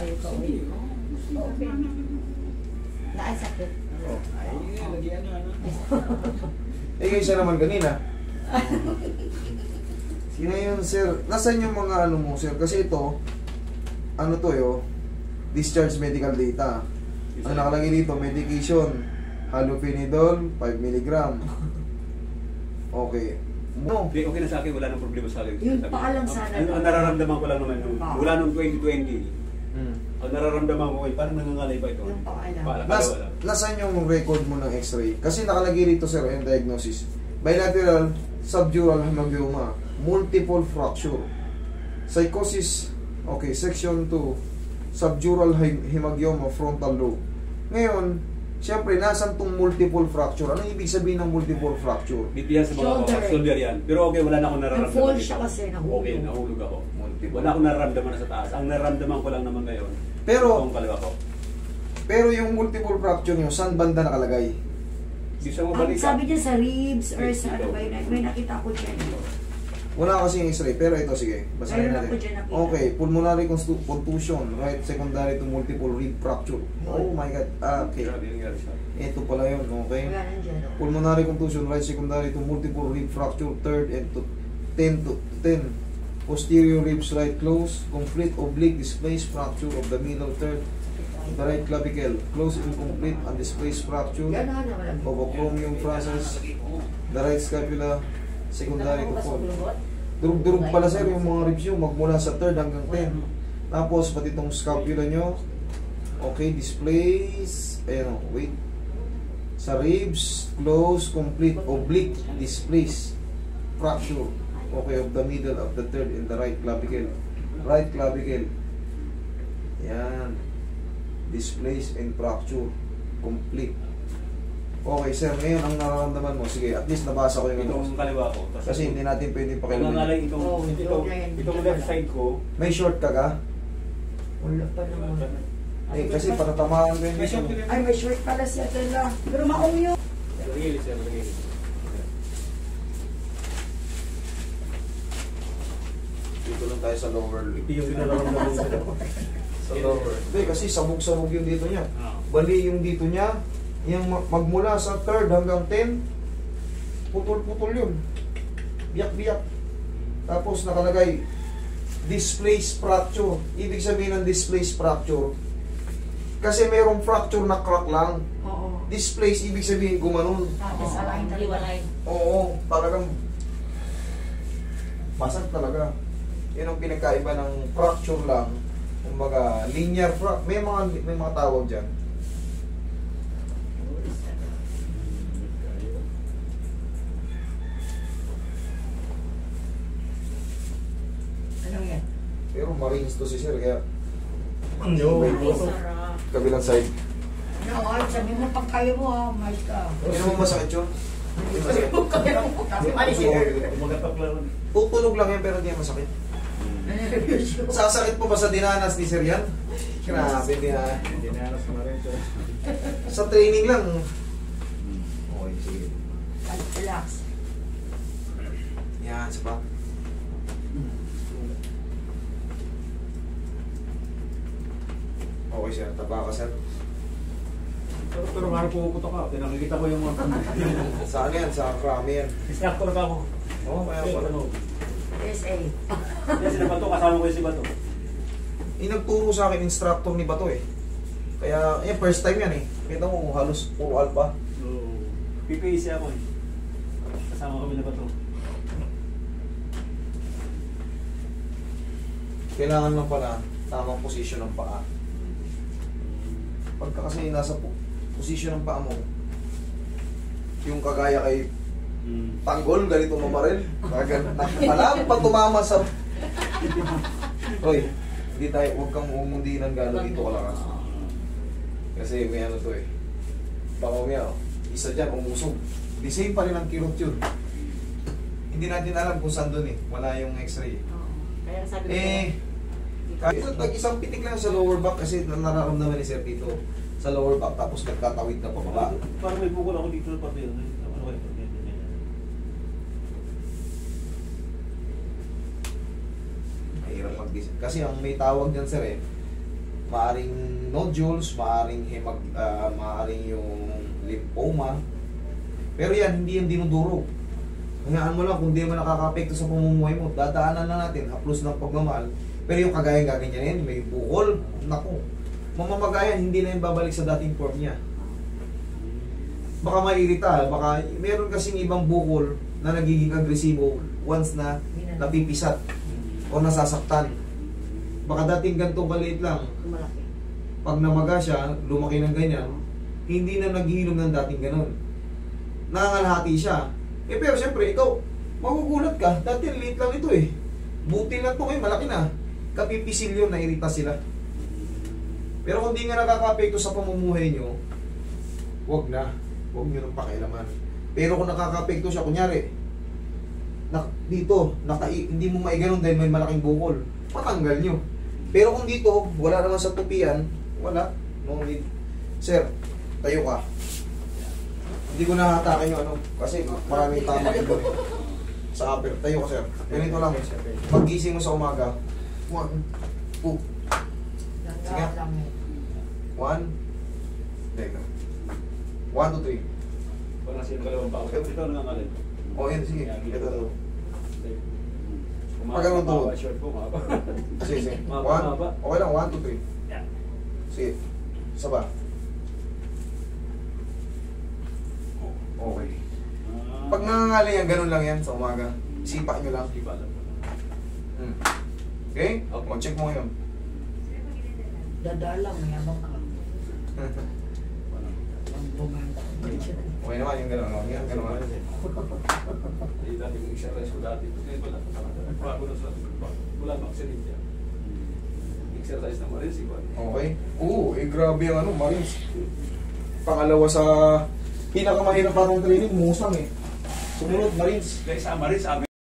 tayo ka uwi. Open. Naasakit. Oh. Ay, lagyan na, ano? Eh, kayo siya naman kanina. Sino yun, sir? Nasaan yung mga ano mo, sir? Kasi ito, ano to yo? Discharge medical data. Ang nakalagay dito, medication. Haloperidol, 5 mg. Okay. No. Okay na sa akin, wala nang problema sa akin. Yun pa lang sana. Ang nararamdaman ko lang naman, mula noong 2020, ang nararamdaman ko, parang nangangalay pa ito. Yung paalam. Nasaan yung record mo ng x-ray? Kasi nakalagay dito, sir, yung diagnosis. Bilateral subdural hemangioma, multiple fracture. Psychosis, okay, section 2, subdural hemangioma, frontal lobe. Ngayon, siyempre, nasan tong multiple fracture? Ano ibig sabihin ng multiple fracture? Bitihan sa mga shoulder yan. Pero okay, wala na akong nararamdaman. Nag-fall siya kasi, nahulog. Okay, nahulog ako. Wala akong nararamdaman na sa taas. Ang nararamdaman ko lang naman ngayon, pero, itong kaliwa ko. pero yung multiple fracture nyo, saan banda nakalagay? Ang sabi niya sa ribs or sa ano ba yun, may nakita ko dyan. Wala kasi yung x-ray, pero ito sige, basahin Meron ako natin. dyan nakita. Okay, pulmonary contusion, right secondary to multiple rib fracture. Oh my God, okay. Ito pala yun, okay. Wala nandiyan. Pulmonary contusion, right secondary to multiple rib fracture, third and to 10 to 10. Posterior ribs right close, complete oblique displaced fracture of the middle third. The right clavicle, close incomplete and displaced fracture of acromion process. The right scapula, secondary to fourth. Durug-durug pala sir yung mga ribs nyo, magmula sa third hanggang 10. Tapos pati itong scapula nyo, okay, displace, ayan o, wait. Sa ribs, close, complete, oblique, displace, fracture, okay, of the middle of the third in the right clavicle. Right clavicle. Yan. Displace and fracture. Complete. Okay, sir. Ngayon, ang nararamdaman mo, sige, at least nabasa ko yung itong kaliwa ko. Kasi hindi natin pwede nangangalay pakilamin. itong left side ko. May short ka ka? Wala pa naman. Eh, kasi patatamaan ko yung vision. Ay, may short pala siya tala. Pero maong yun. Lagilid siya, lagilid. Dito lang tayo sa lower lip. Yung nararamdaman ko. Sa lower. Hindi, kasi sabog-sabog yung dito niya. Bali yung dito niya, yung magmula sa third hanggang 10, putol-putol yun. Biyak-biyak. Tapos nakalagay, displaced fracture. Ibig sabihin ng displaced fracture, kasi mayroong fracture na crack lang. Oo. Displaced, ibig sabihin gumanon. Tapos alain talaga. Oo, talagang basag talaga. Yun ang pinagkaiba ng fracture lang. Kumbaga, linear fracture. May mga tawag dyan. Ano yan? Pero marines to si sir, kaya Ano? Ay, sarap. kabilang side. No, sabi mo pag kayo mo ha, may ka. Hindi naman masakit yun. Hindi masakit. Kasi alis yun. Magatak lang. Tutunog lang yan, pero hindi yan masakit. Sasakit po ba sa dinanas ni sir yan? Grabe, Dinanas na rin ito. sa training lang. Okay, sige. Relax. Yan, isa pa. Okay sir, taba ka sir. Pero nga puputok ka, nakikita ko yung mga Saan yan? Sa krami yan. instructor ka ako. Oo, kaya pala. SA. Yan sila Bato, kasama ko yung si Bato. Inagturo sa akin instructor ni Bato eh. Kaya, yan, first time yan eh. Kita mo, halos puro alpha. So, PPAC ako eh. Kasama kami na Bato. Kailangan lang pala tamang posisyon ng paa. Pagka kasi nasa posisyon ng paa mo, yung kagaya kay tanggol, ganito mamaril. Alam pa tumama sa... Hoy, hindi tayo, huwag kang umundinan gano'n dito kalakas. Kasi may ano to eh. Baka umya, isa dyan, umusog. The same pa rin ang kirot yun. Hindi natin alam kung saan doon eh. Wala yung x-ray. Kaya sabi ko, Kahit isang pitik lang sa lower back kasi nararamdaman ni Sir Tito sa lower back tapos nagtatawid na pababa. Parang may bukol ako dito na papel. Ano kayo? Mahirap mag-decide. Kasi ang may tawag dyan sir eh, maaring nodules, maaring maaring yung lymphoma. Pero yan, hindi yan dinudurog. Hayaan mo lang, kung di mo nakaka-apekto sa pamumuhay mo, dadaanan na natin, haplos ng pagmamahal. Pero yung kagayang gaganyan yan, may bukol, naku, mamamagayan, hindi na yung babalik sa dating form niya. Baka mairita, baka meron kasing ibang bukol na nagiging agresibo once na napipisat o nasasaktan. Baka dating gantong kaliit lang, Malaki. pag namaga siya, lumaki ng ganyan, hindi na naghihilom ng dating ganon. Nangangalhati siya. Eh pero siyempre, ikaw, magugulat ka, dati liit lang ito eh. Buti lang ito ngayon, malaki na. Kapipisil yun, nairita sila. Pero kung di nga nakaka-apekto sa pamumuhay nyo, wag na. Huwag nyo nang pakialaman. Pero kung nakaka-apekto siya, kunyari, dito, hindi mo maiganon dahil may malaking bukol, patanggal nyo. Pero kung dito, wala naman sa tupian, wala. No need. Sir, tayo ka. Hindi ko nahatakin yung ano, kasi maraming tama ito eh. Sa upper, tayo ka sir. Ganito lang. Pag-gising mo sa umaga, 1, 2. Sige. 1. Teka. 1, 2, 3. Pag nasa yung kalawang pa ako, ito nangangalin. O yan, sige. Ito. Pag ganun to. Short po, mahaba. Sige. 1. Mahaba. Okay lang, 1, 2, 3. Yeah. Sige. Isa ba? Okay. Pag nangangali yan, ganun lang yan sa umaga. Sipa nyo lang. Iba lang po. Okay? Okay. O, check mo yun. Dadalang, mayabang ka. Okay naman yung gano'n. Yung gano'n. Dati kong exercise ko dati. Wala bang accident yan. Exercise na Marines, iba. Okay? Oo, grabe yung ano, Marines. Pangalawa sa pinakamahirap parang training, musang eh. Sumunod, Marines. Kaya sa Marines,